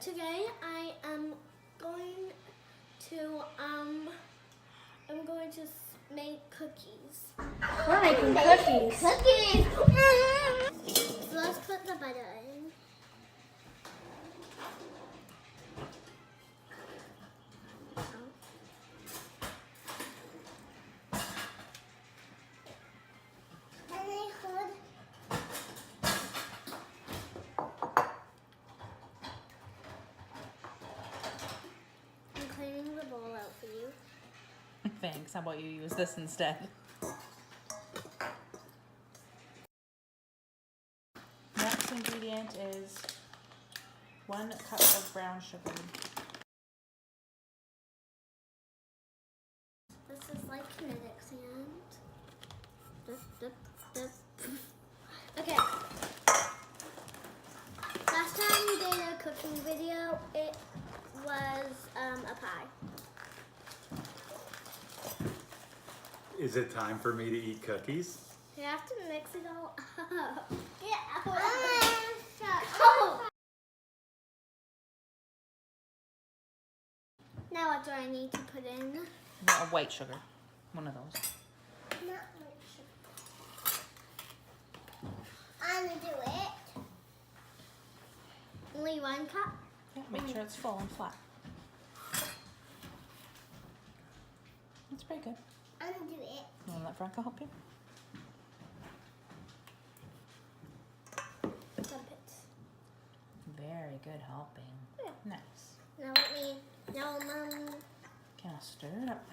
Today I am going to make cookies. We're making cookies. Cookies! So let's put the butter in. I'm cleaning the bowl out for you. Thanks. How about you use this instead? Next ingredient is 1 cup of brown sugar. This is like kinetic sand. Okay. Last time we did a cooking video, it was a pie. Is it time for me to eat cookies? You have to mix it all up. Yeah. Now what do I need to put in? No, white sugar. One of those. Not white sugar. I'm gonna do it. Only 1 cup? Yeah, make sure it's full and flat. That's pretty good. I'm gonna do it. You want to let Veronica help you? Dump it. Very good helping. Yeah. Nice. Now Mom. Okay, I'll stir it up.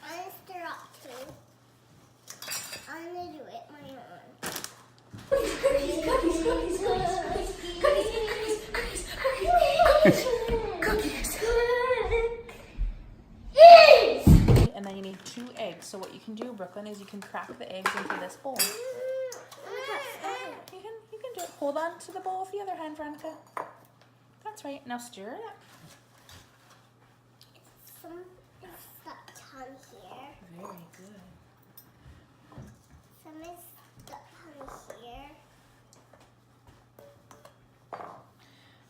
I'm gonna stir up too. I'm gonna do it my own. And then you need 2 eggs. So what you can do, Brooklyn, is you can crack the eggs into this bowl. You can do it. Hold on to the bowl with the other hand, Veronica. That's right. Now stir it up. Some is stuck on here. Very good. Some is stuck on here.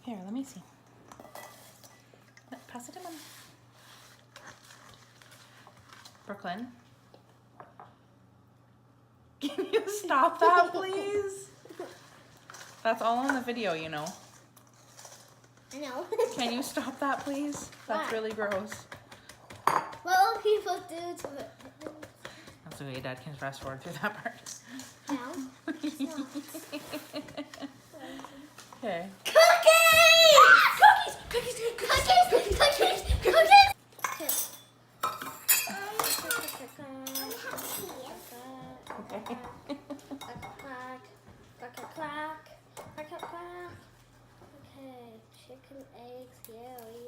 Here, let me see. Pass it to Mom. Brooklyn. Can you stop that, please? That's all on the video, you know. I know. Can you stop that, please? That's Why? really gross. What will people do to it? That's okay, Dad can fast forward through that part. No. Okay. Cookies! Cookies! Cookies! Cookies! Cookies! Cookies! Okay. Okay, chicken eggs here.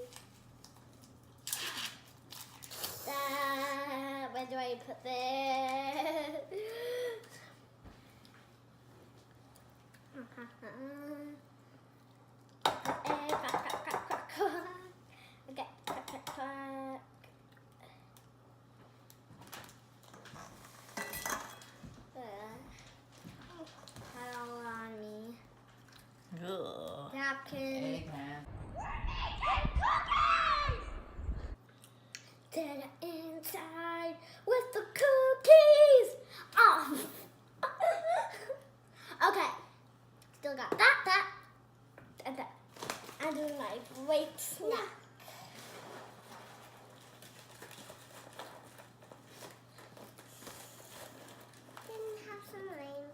Where do I put this? Okay, had all on me. Ugh. Napkin. Eggman. To the inside with the cookies. Oh. Okay. Still got that, and that. And then my great snack. Didn't have some rain.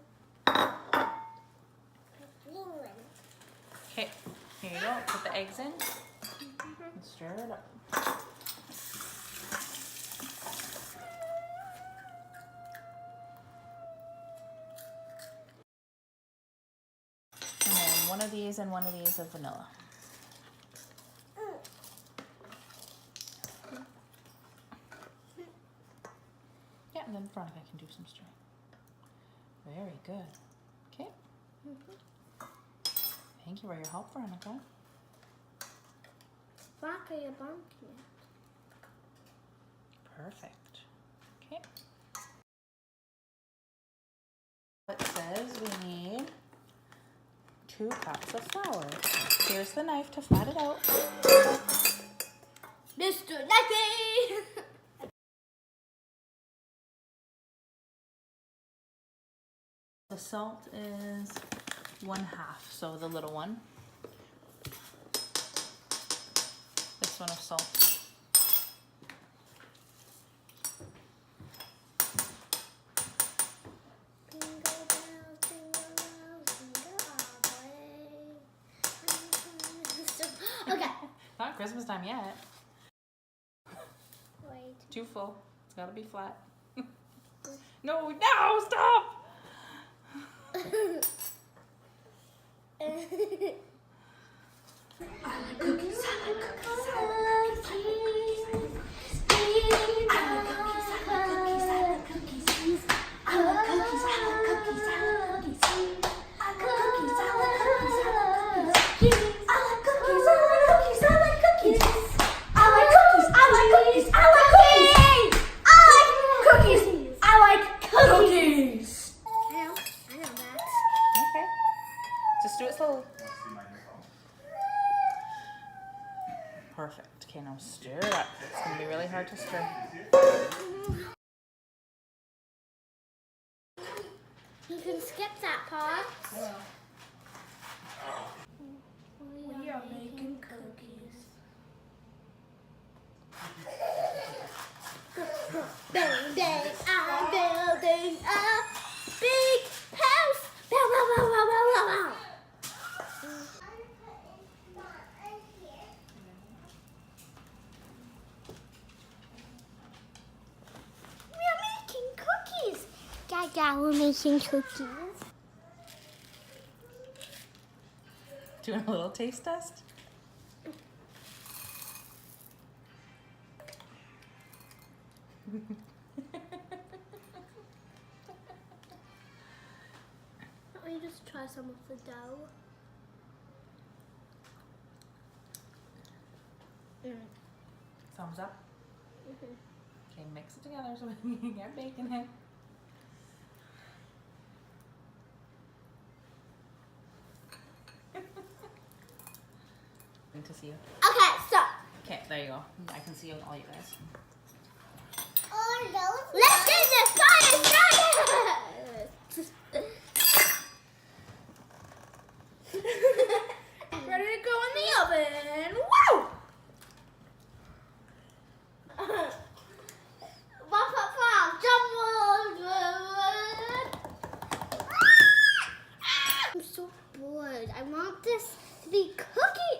England. Okay, here you go. Put the eggs in and stir it up. And then one of these and one of these of vanilla. Yeah, and then Veronica can do some stirring. Very good. Okay. Thank you for your help, Veronica. Vodka, you're bunking it. Perfect. Okay. It says we need 2 cups of flour. Here's the knife to flat it out. Mr. Knifey! The salt is 1/2, so the little one. This one of salt. Okay. Not Christmas time yet. Wait. Too full. It's gotta be flat. No, stop! Okay. Just do it slowly. Perfect. Okay, now stir it up. It's gonna be really hard to stir. You can skip that part. We are making cookies. Bang, bang, I'm building a big house. Bow, bow, bow, bow, bow, bow, bow. We're making cookies. Dada, we're making cookies. Doing a little taste test. Let me just try some of the dough. Thumbs up. Okay, mix it together so we can get bacon in. Good to see you. Okay, so Okay, there you go. I can see all you guys. let's get this party started. Ready to go in the oven. Woo! I'm so bored. I want this to be cookie.